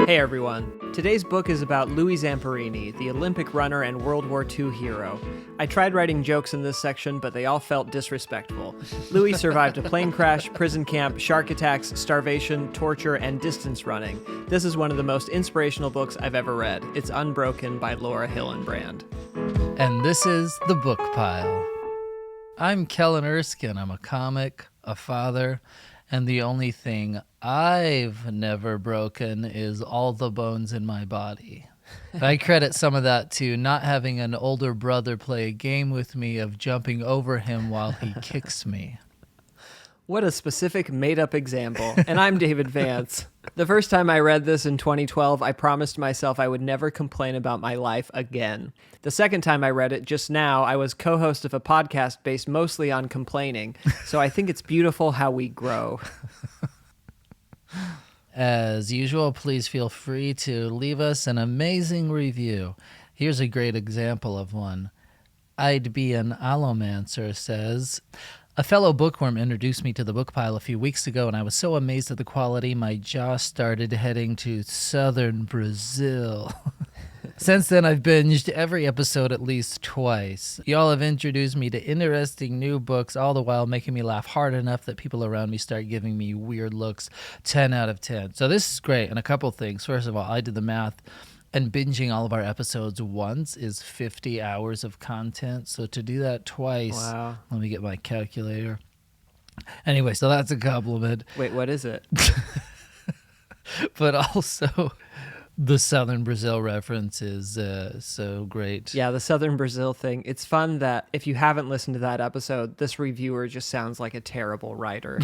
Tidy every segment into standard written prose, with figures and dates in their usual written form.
Hey everyone. Today's book is about Louis Zamperini, the Olympic runner and World War II hero. I tried writing jokes in this section, but they all felt disrespectful. Louis survived a plane crash, prison camp, shark attacks, starvation, torture, and distance running. This is one of the most inspirational books I've ever read. It's Unbroken by Laura Hillenbrand. And this is The Book Pile. I'm Kellen Erskine. I'm a comic, a father, and the only thing I've never broken is all the bones in my body. I credit some of that to not having an older brother play a game with me of jumping over him while he kicks me. What a specific made-up example. And I'm David Vance. The first time I read this in 2012, I promised myself I would never complain about my life again. The second time I read it, just now, I was co-host of a podcast based mostly on complaining. So I think it's beautiful how we grow. As usual, please feel free to leave us an amazing review. Here's a great example of one. I'd be an allomancer says, a fellow bookworm introduced me to the book pile a few weeks ago, and I was so amazed at the quality, my jaw started heading to southern Brazil. Since then, I've binged every episode at least twice. Y'all have introduced me to interesting new books, all the while making me laugh hard enough that people around me start giving me weird looks. 10 out of 10. So this is great, and a couple things. First of all, I did the math, and binging all of our episodes once is 50 hours of content. So to do that twice, Wow. Let me get my calculator. Anyway, so that's a compliment. Wait, what is it? But also, the Southern Brazil reference is so great. Yeah, the Southern Brazil thing. It's fun that if you haven't listened to that episode, this reviewer just sounds like a terrible writer.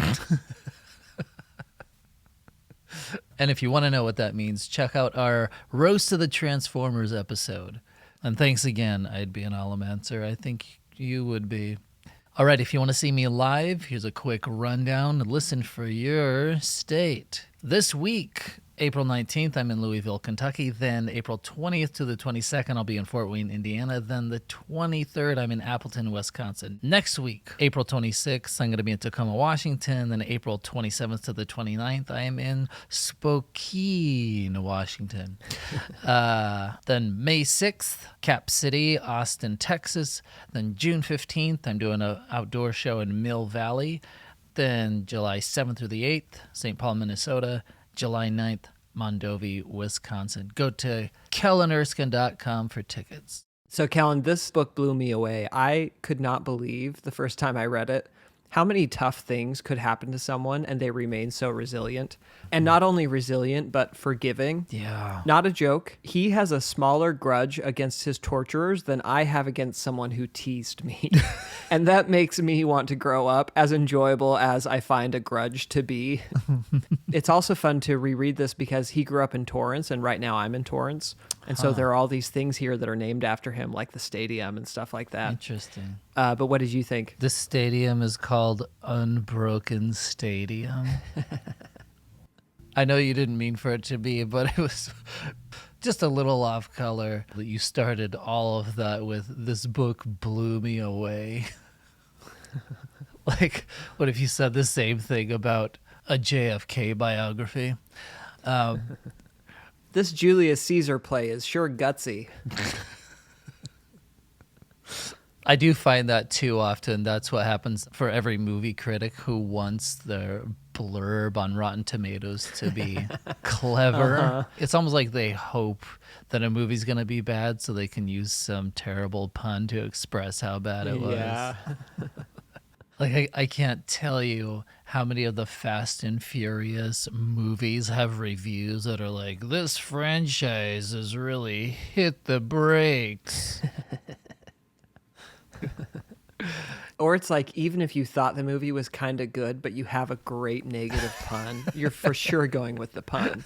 And if you want to know what that means, check out our Roast of the Transformers episode. And thanks again, I'd be an allomancer. I think you would be. All right, if you want to see me live, here's a quick rundown. Listen for your state. This week, April 19th, I'm in Louisville, Kentucky. Then April 20th to the 22nd, I'll be in Fort Wayne, Indiana. Then the 23rd, I'm in Appleton, Wisconsin. Next week, April 26th, I'm going to be in Tacoma, Washington. Then April 27th to the 29th, I am in Spokane, Washington. Then May 6th, Cap City, Austin, Texas. Then June 15th, I'm doing an outdoor show in Mill Valley. Then July 7th through the 8th, St. Paul, Minnesota. July 9th, Mondovi, Wisconsin. Go to kellenerskine.com for tickets. So, Kellen, this book blew me away. I could not believe the first time I read it how many tough things could happen to someone and they remain so resilient. And not only resilient, but forgiving. Yeah. Not a joke. He has a smaller grudge against his torturers than I have against someone who teased me. And that makes me want to grow up, as enjoyable as I find a grudge to be. It's also fun to reread this because he grew up in Torrance, and right now I'm in Torrance. And so there are all these things here that are named after him, like the stadium and stuff like that. Interesting. But what did you think? This stadium is called Unbroken Stadium. I know you didn't mean for it to be, but it was just a little off color. You started all of that with, this book blew me away. Like, what if you said the same thing about a JFK biography? This Julius Caesar play is sure gutsy. I do find that too often. That's what happens for every movie critic who wants their blurb on Rotten Tomatoes to be clever. Uh-huh. It's almost like they hope that a movie's going to be bad so they can use some terrible pun to express how bad it was. Yeah. Like, I can't tell you how many of the Fast and Furious movies have reviews that are like, this franchise has really hit the brakes. Or it's like, even if you thought the movie was kind of good, but you have a great negative pun, you're for sure going with the pun.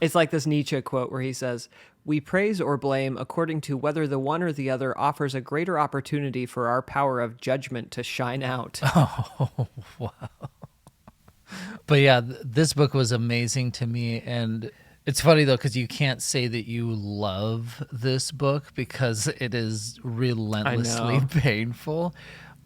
It's like this Nietzsche quote where he says, "We praise or blame according to whether the one or the other offers a greater opportunity for our power of judgment to shine out." Oh, wow. But yeah, this book was amazing to me. And it's funny, though, because you can't say that you love this book because it is relentlessly painful.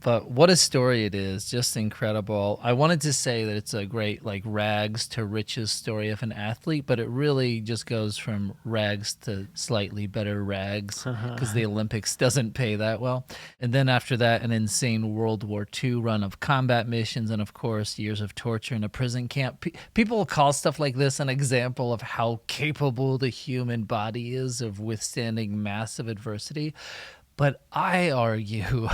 But what a story it is. Just incredible. I wanted to say that it's a great like rags to riches story of an athlete, but it really just goes from rags to slightly better rags because the Olympics doesn't pay that well. And then after that, an insane World War II run of combat missions and, of course, years of torture in a prison camp. People call stuff like this an example of how capable the human body is of withstanding massive adversity. But I argue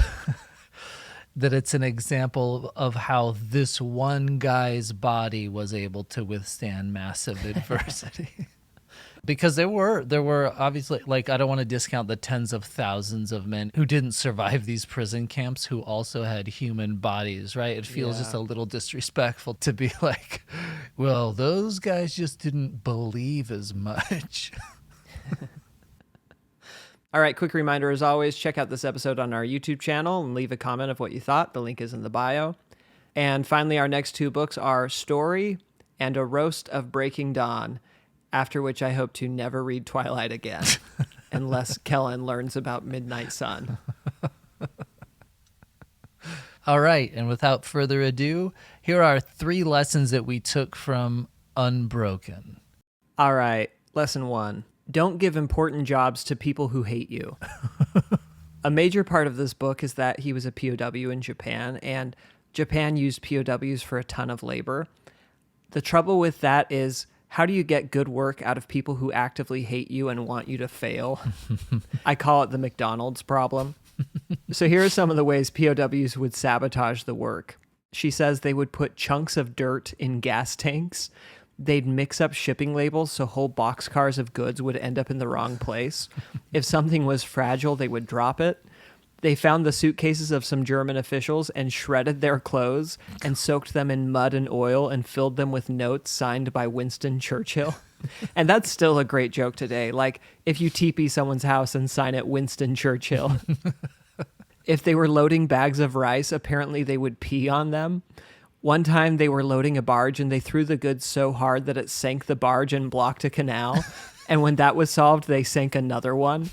that it's an example of how this one guy's body was able to withstand massive adversity. Because there were obviously, like, I don't want to discount the tens of thousands of men who didn't survive these prison camps who also had human bodies, right? It feels just a little disrespectful to be like, well, those guys just didn't believe as much. All right, quick reminder, as always, check out this episode on our YouTube channel and leave a comment of what you thought. The link is in the bio. And finally, our next two books are Story and A Roast of Breaking Dawn, after which I hope to never read Twilight again, unless Kellen learns about Midnight Sun. All right, and without further ado, here are 3 lessons that we took from Unbroken. All right, lesson 1. Don't give important jobs to people who hate you. A major part of this book is that he was a POW in Japan, and Japan used POWs for a ton of labor. The trouble with that is, how do you get good work out of people who actively hate you and want you to fail? I call it the McDonald's problem. So here are some of the ways POWs would sabotage the work. She says they would put chunks of dirt in gas tanks. They'd mix up shipping labels so whole boxcars of goods would end up in the wrong place. If something was fragile, they would drop it. They found the suitcases of some German officials and shredded their clothes and soaked them in mud and oil and filled them with notes signed by Winston Churchill. And that's still a great joke today. Like, if you TP someone's house and sign it Winston Churchill. If they were loading bags of rice, apparently they would pee on them. One time they were loading a barge and they threw the goods so hard that it sank the barge and blocked a canal. And when that was solved, they sank another one.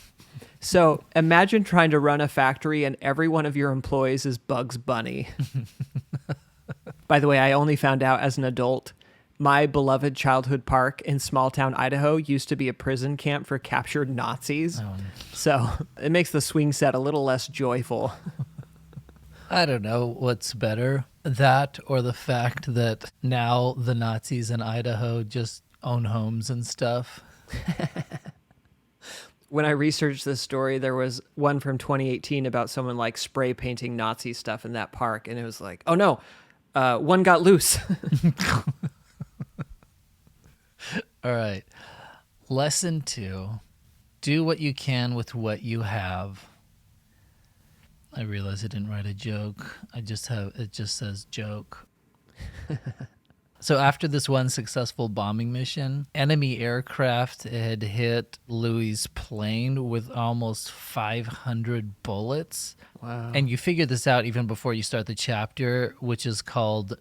So imagine trying to run a factory and every one of your employees is Bugs Bunny. By the way, I only found out as an adult, my beloved childhood park in small town Idaho used to be a prison camp for captured Nazis. So it makes the swing set a little less joyful. I don't know what's better, that or the fact that now the Nazis in Idaho just own homes and stuff. When I researched this story, there was one from 2018 about someone like spray painting Nazi stuff in that park. And it was like, oh no, one got loose. All right. Lesson 2, do what you can with what you have. I realize I didn't write a joke. It just says joke. So after this one successful bombing mission, enemy aircraft had hit Louis' plane with almost 500 bullets. Wow. And you figure this out even before you start the chapter, which is called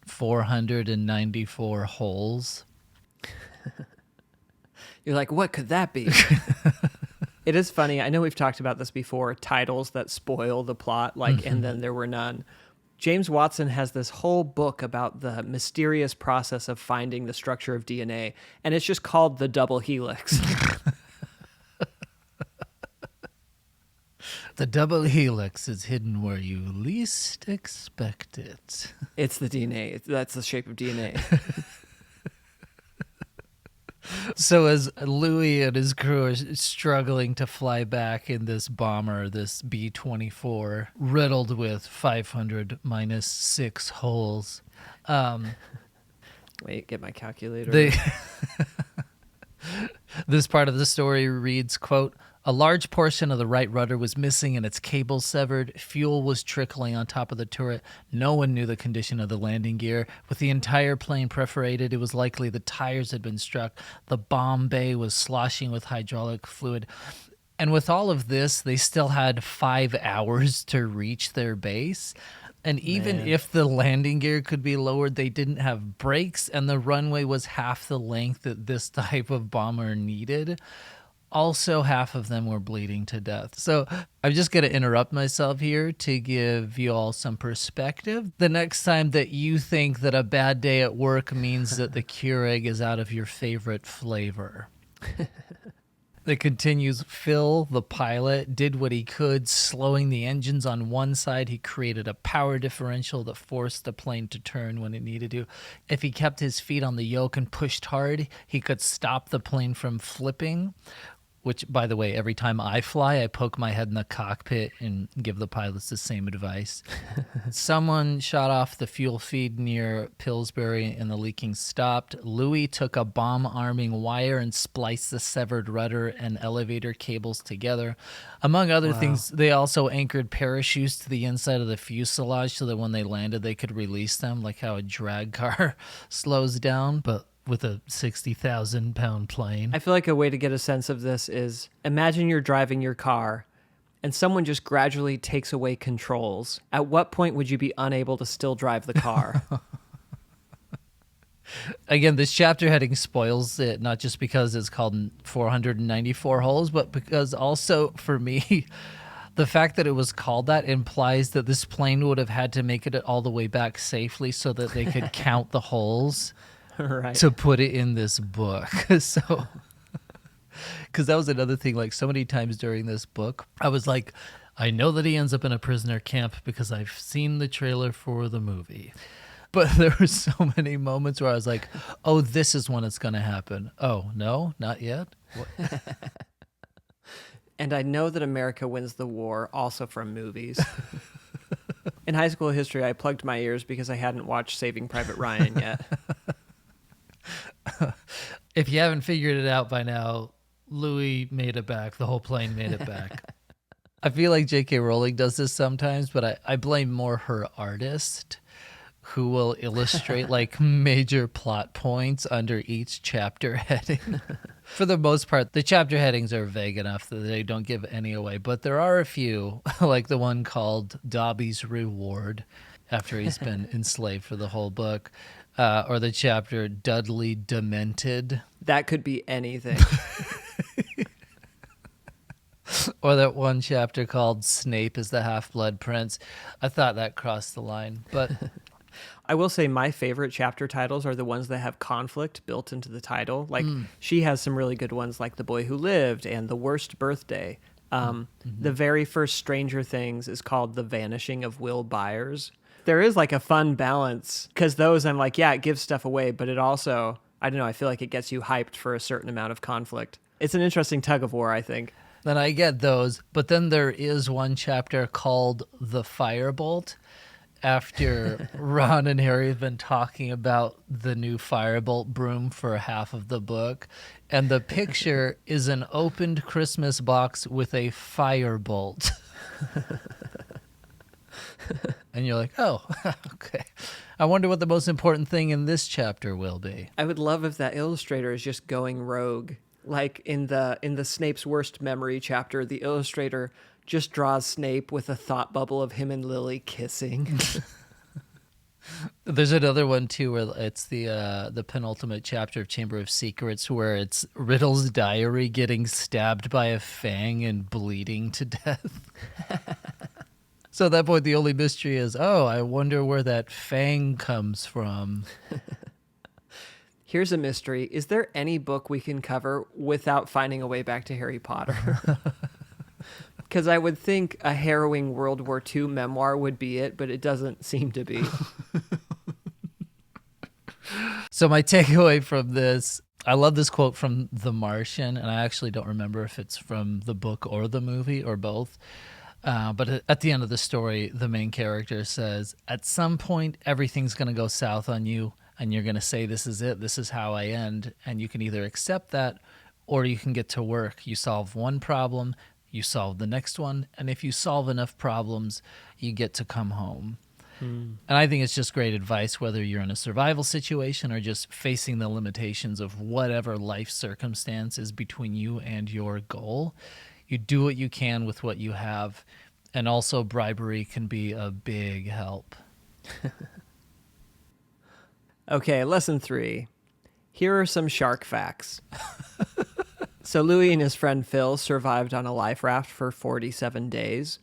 494 holes. You're like, what could that be? It is funny. I know we've talked about this before, titles that spoil the plot, like, and then there were none. James Watson has this whole book about the mysterious process of finding the structure of DNA, and it's just called the double helix. The double helix is hidden where you least expect it. It's the DNA. That's the shape of DNA. So as Louis and his crew are struggling to fly back in this bomber, this B-24, riddled with 500 minus 6 holes. Wait, get my calculator. This part of the story reads, quote, "A large portion of the right rudder was missing and its cable severed. Fuel was trickling on top of the turret. No one knew the condition of the landing gear. With the entire plane perforated, it was likely the tires had been struck. The bomb bay was sloshing with hydraulic fluid." And with all of this, they still had 5 hours to reach their base. And even if the landing gear could be lowered, they didn't have brakes, and the runway was half the length that this type of bomber needed. Also, half of them were bleeding to death. So I'm just going to interrupt myself here to give you all some perspective. The next time that you think that a bad day at work means that the Keurig is out of your favorite flavor. It continues, Phil, the pilot, did what he could, slowing the engines on one side. He created a power differential that forced the plane to turn when it needed to. If he kept his feet on the yoke and pushed hard, he could stop the plane from flipping. Which, by the way, every time I fly, I poke my head in the cockpit and give the pilots the same advice. Someone shot off the fuel feed near Pillsbury and the leaking stopped. Louis took a bomb-arming wire and spliced the severed rudder and elevator cables together. Among other things, they also anchored parachutes to the inside of the fuselage so that when they landed, they could release them, like how a drag car slows down. But with a 60,000-pound plane. I feel like a way to get a sense of this is imagine you're driving your car and someone just gradually takes away controls. At what point would you be unable to still drive the car? Again, this chapter heading spoils it, not just because it's called 494 holes, but because also, for me, the fact that it was called that implies that this plane would have had to make it all the way back safely so that they could count the holes. Right. To put it in this book. So, because that was another thing, like so many times during this book, I was like, I know that he ends up in a prisoner camp because I've seen the trailer for the movie. But there were so many moments where I was like, oh, this is when it's going to happen. Oh, no, not yet. What? And I know that America wins the war also from movies. In high school history, I plugged my ears because I hadn't watched Saving Private Ryan yet. If you haven't figured it out by now, Louis made it back. The whole plane made it back. I feel like J.K. Rowling does this sometimes, but I blame more her artist, who will illustrate like major plot points under each chapter heading. For the most part, the chapter headings are vague enough that they don't give any away, but there are a few, like the one called Dobby's Reward, after he's been enslaved for the whole book. Or the chapter Dudley Demented. That could be anything. Or that one chapter called Snape is the Half-Blood Prince. I thought that crossed the line, but I will say my favorite chapter titles are the ones that have conflict built into the title. Like she has some really good ones like The Boy Who Lived and The Worst Birthday. The very first Stranger Things is called The Vanishing of Will Byers. There is like a fun balance because those I'm like, yeah, it gives stuff away, but it also, I don't know, I feel like it gets you hyped for a certain amount of conflict. It's an interesting tug of war, I think. Then I get those, but then there is one chapter called The Firebolt after Ron and Harry have been talking about the new Firebolt broom for half of the book. And the picture is an opened Christmas box with a firebolt. And you're like, oh, okay. I wonder what the most important thing in this chapter will be. I would love if that illustrator is just going rogue. Like in the Snape's Worst Memory chapter, the illustrator just draws Snape with a thought bubble of him and Lily kissing. There's another one too where it's the penultimate chapter of Chamber of Secrets where it's Riddle's diary getting stabbed by a fang and bleeding to death. So at that point, the only mystery is, oh, I wonder where that fang comes from. Here's a mystery. Is there any book we can cover without finding a way back to Harry Potter? Because I would think a harrowing World War II memoir would be it, but it doesn't seem to be. So my takeaway from this, I love this quote from The Martian, and I actually don't remember if it's from the book or the movie or both. But at the end of the story, the main character says, at some point, everything's going to go south on you, and you're going to say, this is it, this is how I end. And you can either accept that, or you can get to work. You solve one problem, you solve the next one, and if you solve enough problems, you get to come home. And I think it's just great advice, whether you're in a survival situation or just facing the limitations of whatever life circumstance is between you and your goal. You do what you can with what you have, and also bribery can be a big help. Okay, lesson 3. Here are some shark facts. So Louis and his friend Phil survived on a life raft for 47 days.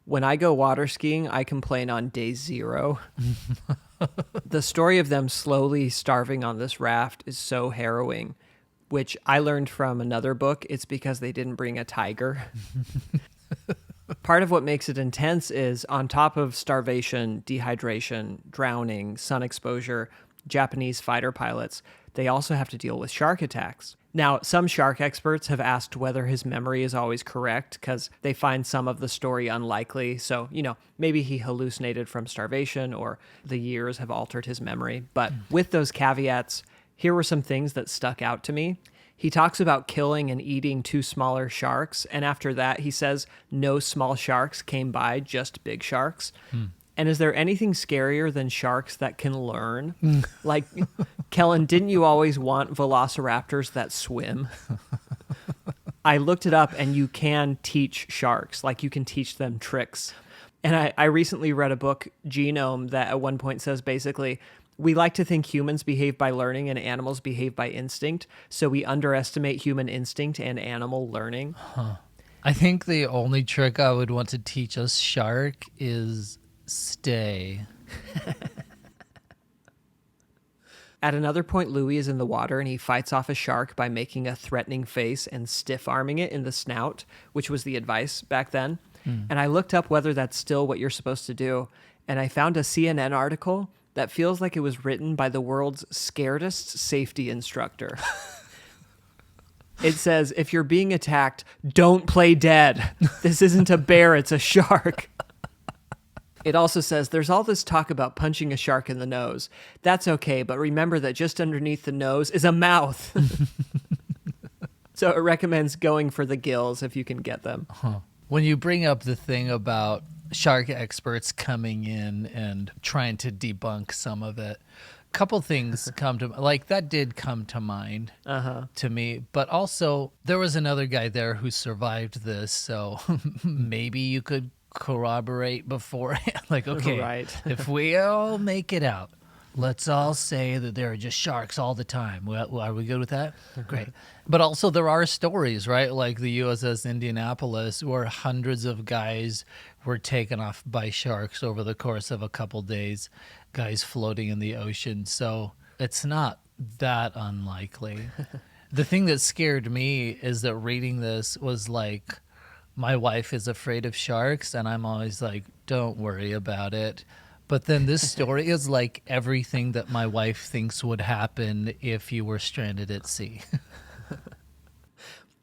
When I go water skiing, I complain on day 0. The story of them slowly starving on this raft is so harrowing, which I learned from another book. It's because they didn't bring a tiger. Part of what makes it intense is on top of starvation, dehydration, drowning, sun exposure, Japanese fighter pilots, they also have to deal with shark attacks. Now, some shark experts have asked whether his memory is always correct because they find some of the story unlikely. So, maybe he hallucinated from starvation or the years have altered his memory. But with those caveats, here were some things that stuck out to me. He talks about killing and eating 2 smaller sharks. And after that, he says no small sharks came by, just big sharks. And is there anything scarier than sharks that can learn? Like, Kellen, didn't you always want velociraptors that swim? I looked it up, and you can teach sharks. Like, you can teach them tricks. And I recently read a book, Genome, that at one point says basically, we like to think humans behave by learning and animals behave by instinct. So we underestimate human instinct and animal learning. I think the only trick I would want to teach a shark is stay. At another point, Louis is in the water and he fights off a shark by making a threatening face and stiff-arming it in the snout, which was the advice back then. And I looked up whether that's still what you're supposed to do, and I found a CNN article that feels like it was written by the world's scaredest safety instructor. It says, if you're being attacked, don't play dead. This isn't a bear, it's a shark. It also says, there's all this talk about punching a shark in the nose. That's okay, but remember that just underneath the nose is a mouth. So it recommends going for the gills if you can get them. When you bring up the thing about shark experts coming in and trying to debunk some of it, a couple things come to, like, that did come to mind to me. But also, there was another guy there who survived this, so maybe you could corroborate beforehand. Like, okay, right. If we all make it out, let's all say that there are just sharks all the time. Well, are we good with that? Great. But also there are stories, right? Like the USS Indianapolis, where hundreds of guys were taken off by sharks over the course of a couple days, guys floating in the ocean. So it's not that unlikely. The thing that scared me is that reading this was like, my wife is afraid of sharks, and I'm always like, don't worry about it. But then this story is like everything that my wife thinks would happen if you were stranded at sea.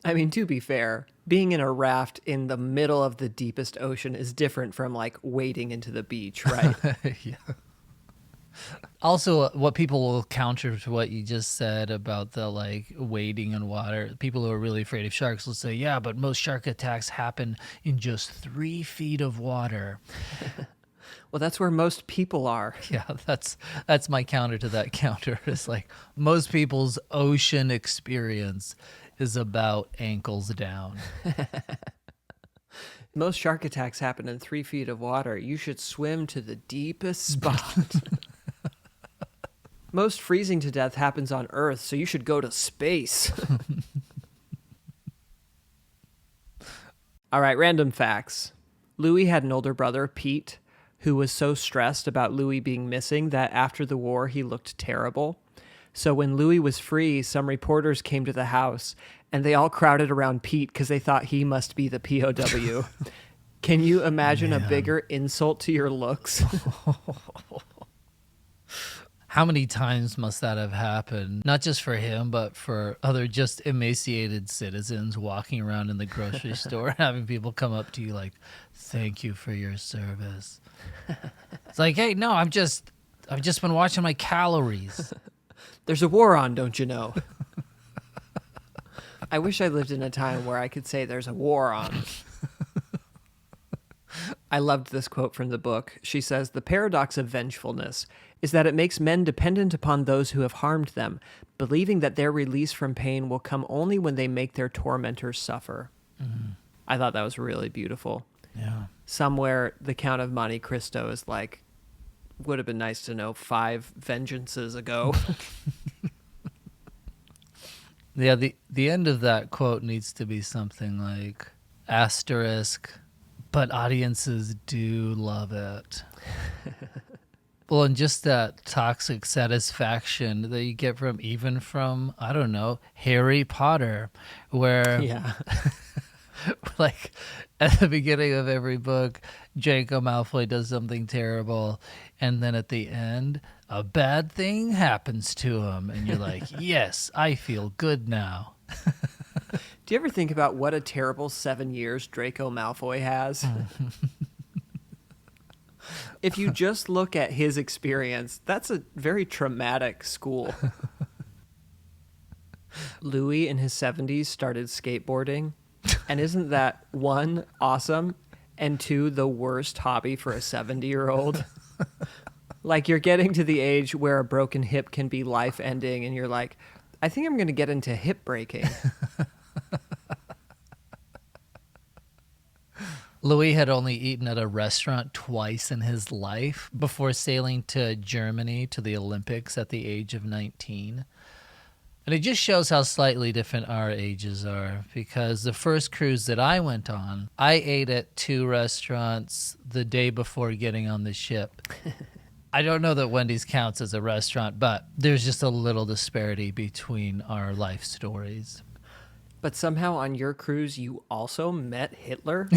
I mean, to be fair, being in a raft in the middle of the deepest ocean is different from like wading into the beach, right? Yeah. Also, what people will counter to what you just said about the like wading in water, people who are really afraid of sharks will say, yeah, but most shark attacks happen in just 3 feet of water. Well, that's where most people are. Yeah, that's my counter to that counter. It's like most people's ocean experience is about ankles down. Most shark attacks happen in 3 feet of water. You should swim to the deepest spot. Most freezing to death happens on Earth, so you should go to space. All right, random facts. Louis had an older brother, Pete, who was so stressed about Louis being missing that after the war he looked terrible. So when Louis was free, some reporters came to the house and they all crowded around Pete because they thought he must be the POW. Can you imagine a bigger insult to your looks? How many times must that have happened? Not just for him, but for other just emaciated citizens walking around in the grocery store, having people come up to you like, thank you for your service. It's like, hey, no, I've just been watching my calories. There's a war on, don't you know? I wish I lived in a time where I could say there's a war on. I loved this quote from the book. She says, the paradox of vengefulness is that it makes men dependent upon those who have harmed them, believing that their release from pain will come only when they make their tormentors suffer. Mm-hmm. I thought that was really beautiful. Yeah. Somewhere the Count of Monte Cristo is like, would have been nice to know 5 vengeances ago. Yeah, the end of that quote needs to be something like asterisk, but audiences do love it. Well, and just that toxic satisfaction that you get from, I don't know, Harry Potter, where Yeah. like at the beginning of every book, Draco Malfoy does something terrible, and then at the end, a bad thing happens to him, and you're like, yes, I feel good now. Do you ever think about what a terrible 7 years Draco Malfoy has? If you just look at his experience, that's a very traumatic school. Louis in his 70s started skateboarding. And isn't that, one, awesome, and two, the worst hobby for a 70-year-old? Like, you're getting to the age where a broken hip can be life-ending, and you're like, I think I'm going to get into hip breaking. Louis had only eaten at a restaurant twice in his life before sailing to Germany to the Olympics at the age of 19. And it just shows how slightly different our ages are, because the first cruise that I went on, I ate at 2 restaurants the day before getting on the ship. I don't know that Wendy's counts as a restaurant, but there's just a little disparity between our life stories. But somehow on your cruise, you also met Hitler?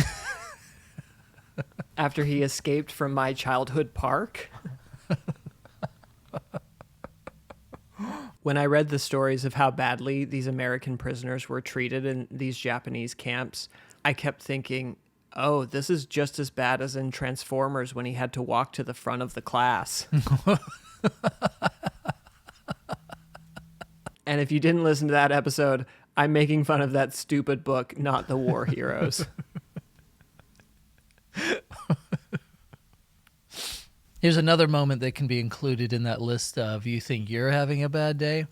After he escaped from my childhood park? When I read the stories of how badly these American prisoners were treated in these Japanese camps, I kept thinking, oh, this is just as bad as in Transformers when he had to walk to the front of the class. And if you didn't listen to that episode, I'm making fun of that stupid book, not the war heroes. Here's another moment that can be included in that list of you think you're having a bad day.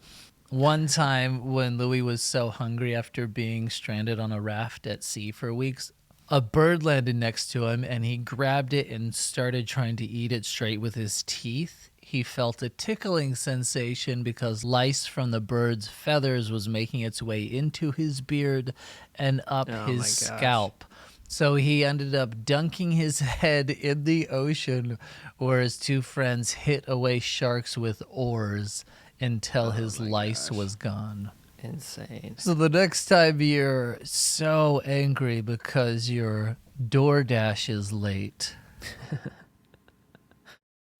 One time when Louis was so hungry after being stranded on a raft at sea for weeks, a bird landed next to him and he grabbed it and started trying to eat it straight with his teeth. He felt a tickling sensation because lice from the bird's feathers was making its way into his beard and up his scalp. So he ended up dunking his head in the ocean where his 2 friends hit away sharks with oars until his lice was gone. Insane. So the next time you're so angry because your DoorDash is late.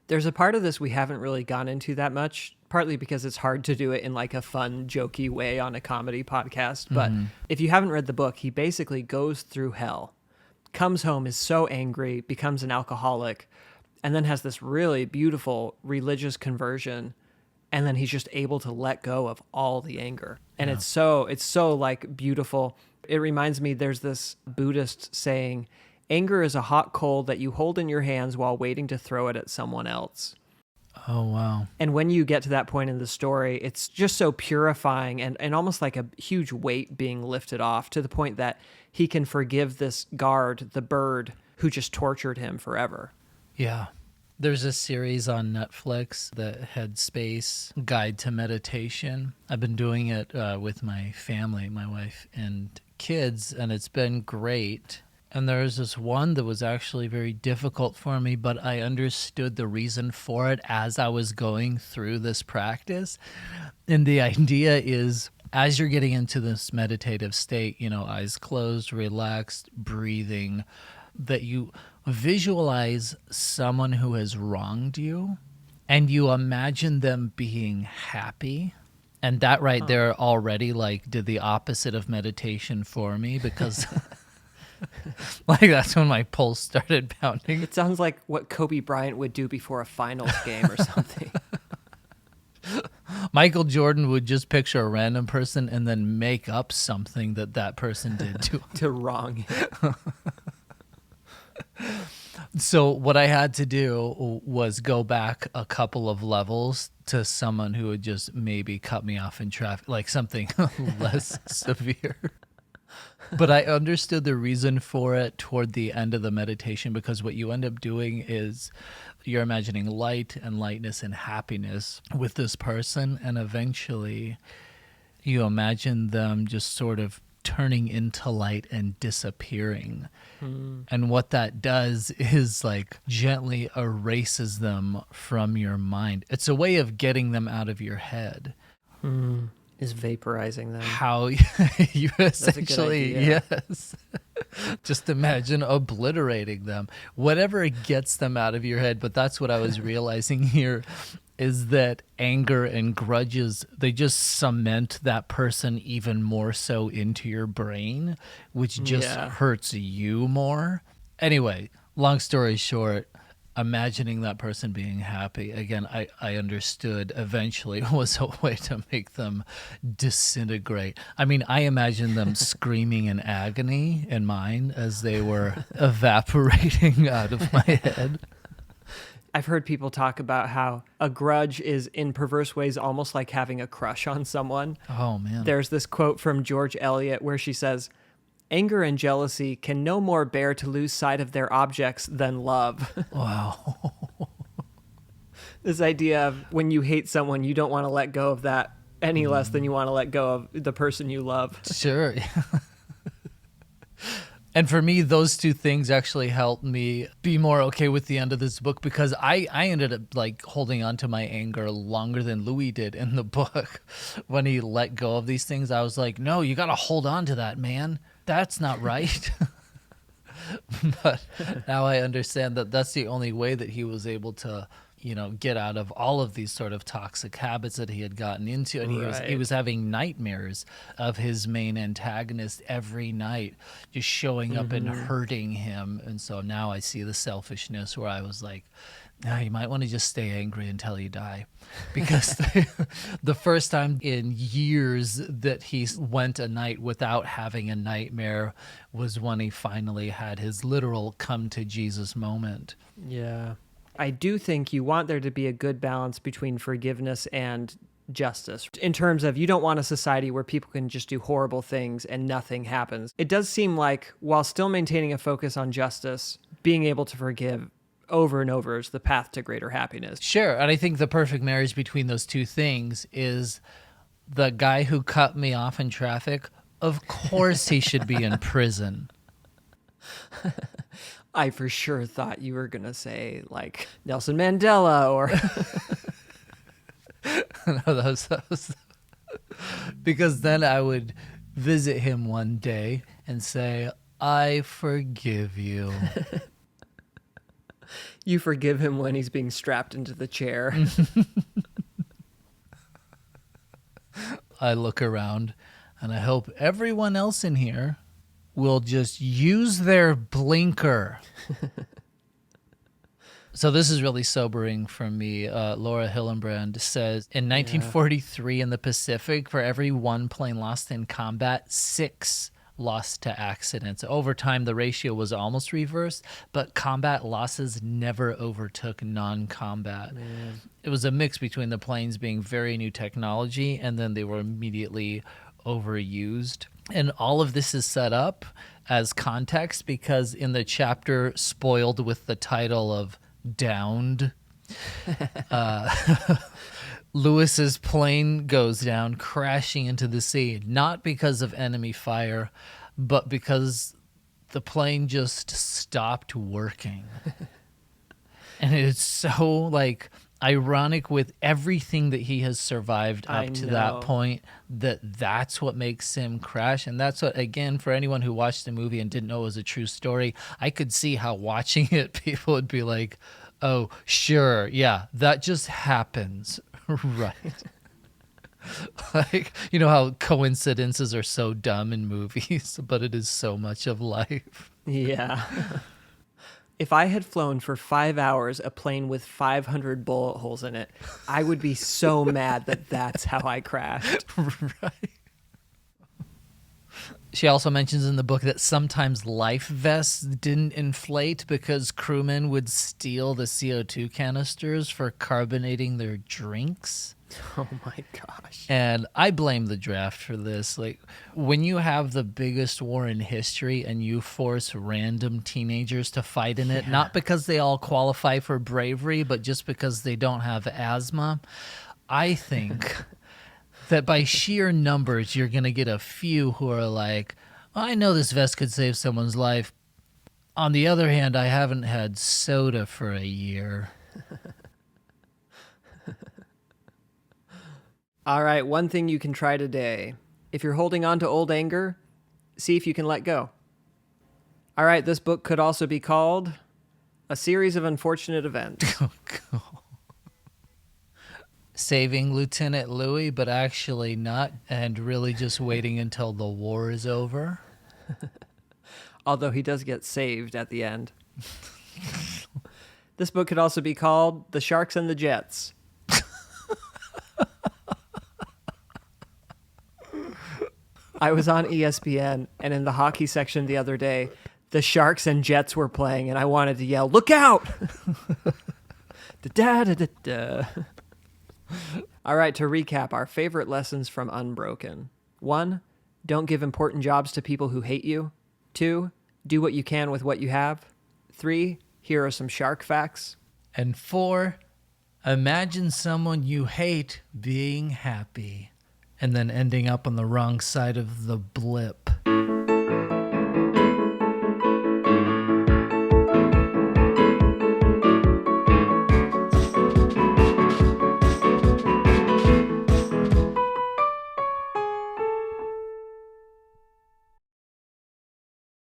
There's a part of this we haven't really gone into that much, partly because it's hard to do it in like a fun, jokey way on a comedy podcast. But if you haven't read the book, he basically goes through hell, comes home, is so angry, becomes an alcoholic, and then has this really beautiful religious conversion. And then he's just able to let go of all the anger. And it's so like beautiful. It reminds me, there's this Buddhist saying, anger is a hot coal that you hold in your hands while waiting to throw it at someone else. Oh, wow. And when you get to that point in the story, it's just so purifying and almost like a huge weight being lifted off to the point that he can forgive this guard, the bird, who just tortured him forever. Yeah. There's a series on Netflix, the Headspace Guide to Meditation. I've been doing it with my family, my wife and kids, and it's been great. And there's this one that was actually very difficult for me, but I understood the reason for it as I was going through this practice. And the idea is, as you're getting into this meditative state, eyes closed, relaxed, breathing, that you visualize someone who has wronged you and you imagine them being happy. And that right there already did the opposite of meditation for me, because that's when my pulse started pounding. It sounds like what Kobe Bryant would do before a finals game or something. Michael Jordan would just picture a random person and then make up something that person did to him. To wrong him. So what I had to do was go back a couple of levels to someone who would just maybe cut me off in traffic, like something less severe. But I understood the reason for it toward the end of the meditation, because what you end up doing is you're imagining light and lightness and happiness with this person, and eventually You imagine them just sort of turning into light and disappearing. And what that does is like gently erases them from your mind. It's a way of getting them out of your head. Is vaporizing them. How you essentially, yes. Just imagine obliterating them. Whatever gets them out of your head. But that's what I was realizing here is that anger and grudges, they just cement that person even more so into your brain, which just hurts you more. Anyway, long story short, imagining that person being happy, again, I understood eventually was a way to make them disintegrate. I mean, I imagined them screaming in agony in mine as they were evaporating out of my head. I've heard people talk about how a grudge is, in perverse ways, almost like having a crush on someone. Oh, man. There's this quote from George Eliot where she says, "Anger and jealousy can no more bear to lose sight of their objects than love." Wow. This idea of when you hate someone, you don't want to let go of that any less than you want to let go of the person you love. Sure. And for me, those two things actually helped me be more okay with the end of this book, because I ended up like holding on to my anger longer than Louis did in the book. When he let go of these things, I was like, no, you got to hold on to that, man. That's not right. But now I understand that that's the only way that he was able to, get out of all of these sort of toxic habits that he had gotten into. And he was having nightmares of his main antagonist every night, just showing up and hurting him. And so now I see the selfishness where I was like, no, you might want to just stay angry until you die. Because the first time in years that he went a night without having a nightmare was when he finally had his literal come to Jesus moment. Yeah. I do think you want there to be a good balance between forgiveness and justice, in terms of you don't want a society where people can just do horrible things and nothing happens. It does seem like, while still maintaining a focus on justice, being able to forgive over and over is the path to greater happiness. Sure. And I think the perfect marriage between those two things is the guy who cut me off in traffic. Of course he should be in prison. I for sure thought you were going to say like Nelson Mandela or... No, that was... Because then I would visit him one day and say, I forgive you. You forgive him when he's being strapped into the chair. I look around and I hope everyone else in here will just use their blinker. So this is really sobering for me. Laura Hillenbrand says, in 1943 in the Pacific, for every one plane lost in combat, 6 lost to accidents. Over time, the ratio was almost reversed, but combat losses never overtook non-combat. Man. It was a mix between the planes being very new technology and then they were immediately overused. And all of this is set up as context because in the chapter spoiled with the title of Downed, Lewis's plane goes down, crashing into the sea, not because of enemy fire, but because the plane just stopped working. And it's so like ironic with everything that he has survived up to that point, that's what makes him crash. And that's what, again, for anyone who watched the movie and didn't know it was a true story, I could see how watching it people would be like, oh sure, yeah, that just happens. Right. Like, you know how coincidences are so dumb in movies, but it is so much of life. Yeah. If I had flown for 5 hours a plane with 500 bullet holes in it, I would be so mad that that's how I crashed. Right. She also mentions in the book that sometimes life vests didn't inflate because crewmen would steal the CO2 canisters for carbonating their drinks. Oh my gosh. And I blame the draft for this. Like, when you have the biggest war in history and you force random teenagers to fight in it, not because they all qualify for bravery, but just because they don't have asthma, I think that by sheer numbers, you're going to get a few who are like, I know this vest could save someone's life. On the other hand, I haven't had soda for a year. All right, one thing you can try today. If you're holding on to old anger, see if you can let go. All right, this book could also be called A Series of Unfortunate Events. Saving Lieutenant Louis, but actually not, and really just waiting until the war is over. Although he does get saved at the end. This book could also be called The Sharks and the Jets. I was on ESPN, and in the hockey section the other day, the Sharks and Jets were playing, and I wanted to yell, "Look out!" Da-da-da-da-da. All right, to recap our favorite lessons from Unbroken. 1, don't give important jobs to people who hate you. 2, do what you can with what you have. 3, here are some shark facts. And 4, imagine someone you hate being happy and then ending up on the wrong side of the blip.